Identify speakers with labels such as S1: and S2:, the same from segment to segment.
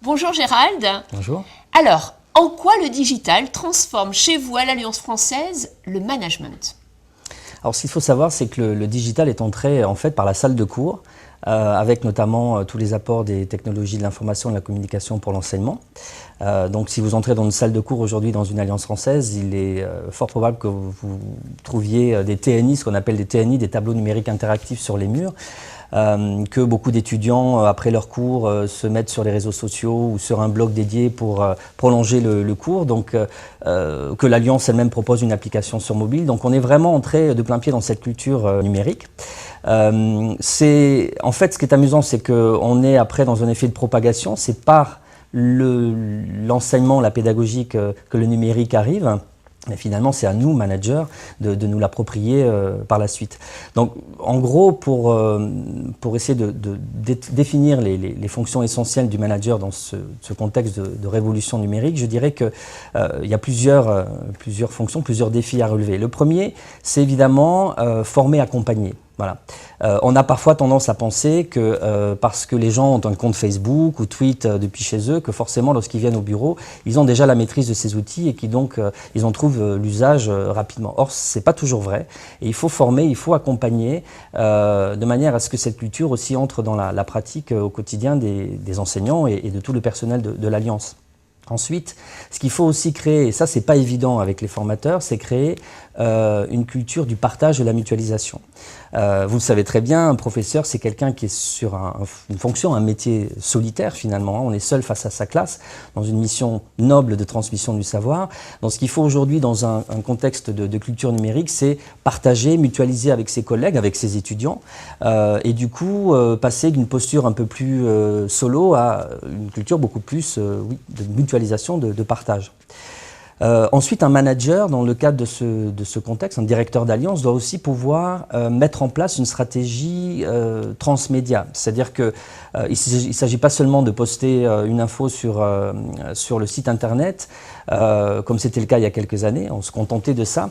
S1: Bonjour Gérald.
S2: Bonjour.
S1: Alors, en quoi le digital transforme chez vous à l'Alliance française le management?
S2: Alors ce qu'il faut savoir, c'est que le digital est entré en fait par la salle de cours, avec notamment tous les apports des technologies de l'information et de la communication pour l'enseignement. Donc si vous entrez dans une salle de cours aujourd'hui dans une Alliance française, il est fort probable que vous trouviez des TNI, ce qu'on appelle des TNI, des tableaux numériques interactifs sur les murs. Que beaucoup d'étudiants, après leur cours, se mettent sur les réseaux sociaux ou sur un blog dédié pour prolonger le cours, donc que l'Alliance elle-même propose une application sur mobile. Donc on est vraiment entré de plein pied dans cette culture numérique. En fait, ce qui est amusant, c'est qu'on est après dans un effet de propagation, c'est par l'enseignement, la pédagogie que le numérique arrive. Mais finalement, c'est à nous, managers, de nous l'approprier par la suite. Donc, en gros, pour essayer de définir les fonctions essentielles du manager dans ce contexte de révolution numérique, je dirais qu'il y a plusieurs fonctions, plusieurs défis à relever. Le premier, c'est évidemment former, accompagner. Voilà. On a parfois tendance à penser que parce que les gens ont un compte Facebook ou tweetent depuis chez eux, que forcément lorsqu'ils viennent au bureau, ils ont déjà la maîtrise de ces outils et qui donc ils en trouvent l'usage rapidement. Or, c'est pas toujours vrai. Et il faut former, il faut accompagner de manière à ce que cette culture aussi entre dans la pratique au quotidien des enseignants et de tout le personnel de l'Alliance. Ensuite, ce qu'il faut aussi créer, et ça c'est pas évident avec les formateurs, c'est créer une culture du partage et de la mutualisation. Vous le savez très bien, un professeur c'est quelqu'un qui est sur une fonction, un métier solitaire finalement. On est seul face à sa classe, dans une mission noble de transmission du savoir. Donc ce qu'il faut aujourd'hui dans un contexte de culture numérique, c'est partager, mutualiser avec ses collègues, avec ses étudiants, et du coup passer d'une posture un peu plus solo à une culture beaucoup plus de mutualisation, de partage. Ensuite, un manager, dans le cadre de ce contexte, un directeur d'alliance, doit aussi pouvoir mettre en place une stratégie transmédia. C'est-à-dire qu'il ne s'agit pas seulement de poster une info sur le site internet, comme c'était le cas il y a quelques années, on se contentait de ça.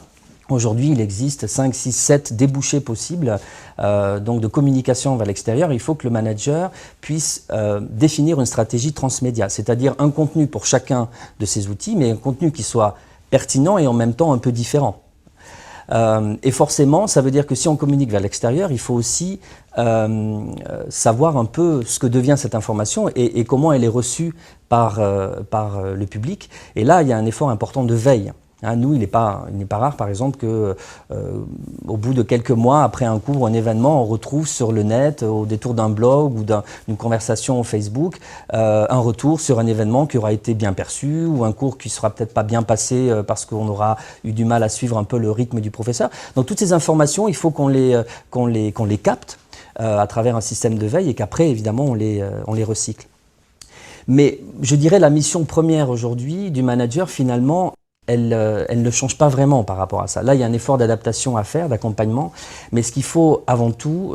S2: Aujourd'hui, il existe 5, 6, 7 débouchés possibles donc de communication vers l'extérieur. Il faut que le manager puisse définir une stratégie transmédia, c'est-à-dire un contenu pour chacun de ces outils, mais un contenu qui soit pertinent et en même temps un peu différent. Et forcément, ça veut dire que si on communique vers l'extérieur, il faut aussi savoir un peu ce que devient cette information et comment elle est reçue par le public. Et là, il y a un effort important de veille. Nous, il n'est pas rare, par exemple, qu'au bout de quelques mois, après un cours ou un événement, on retrouve sur le net, au détour d'un blog ou d'une conversation au Facebook, un retour sur un événement qui aura été bien perçu ou un cours qui ne sera peut-être pas bien passé parce qu'on aura eu du mal à suivre un peu le rythme du professeur. Donc toutes ces informations, il faut qu'on les capte à travers un système de veille et qu'après, évidemment, on les recycle. Mais je dirais la mission première aujourd'hui du manager, finalement, elle ne change pas vraiment par rapport à ça. Là, il y a un effort d'adaptation à faire, d'accompagnement, mais ce qu'il faut avant tout,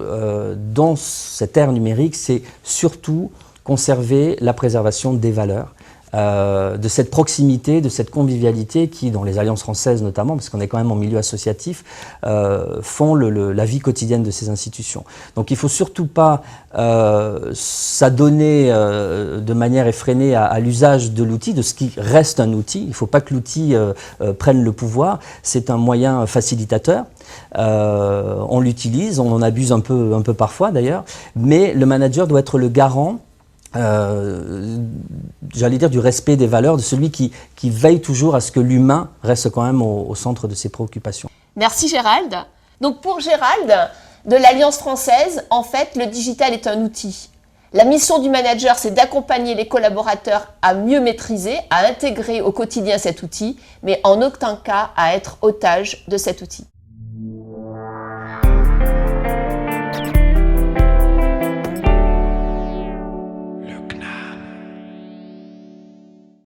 S2: dans cette ère numérique, c'est surtout conserver la préservation des valeurs, de cette proximité, de cette convivialité qui, dans les alliances françaises notamment, parce qu'on est quand même en milieu associatif, font la vie quotidienne de ces institutions. Donc il ne faut surtout pas s'adonner de manière effrénée à l'usage de l'outil, de ce qui reste un outil. Il ne faut pas que l'outil prenne le pouvoir. C'est un moyen facilitateur. On l'utilise, on en abuse un peu parfois d'ailleurs, mais le manager doit être le garant j'allais dire du respect des valeurs, de celui qui veille toujours à ce que l'humain reste quand même au centre de ses préoccupations.
S1: Merci Gérald. Donc pour Gérald, de l'Alliance française, en fait, le digital est un outil. La mission du manager, c'est d'accompagner les collaborateurs à mieux maîtriser, à intégrer au quotidien cet outil, mais en aucun cas à être otage de cet outil.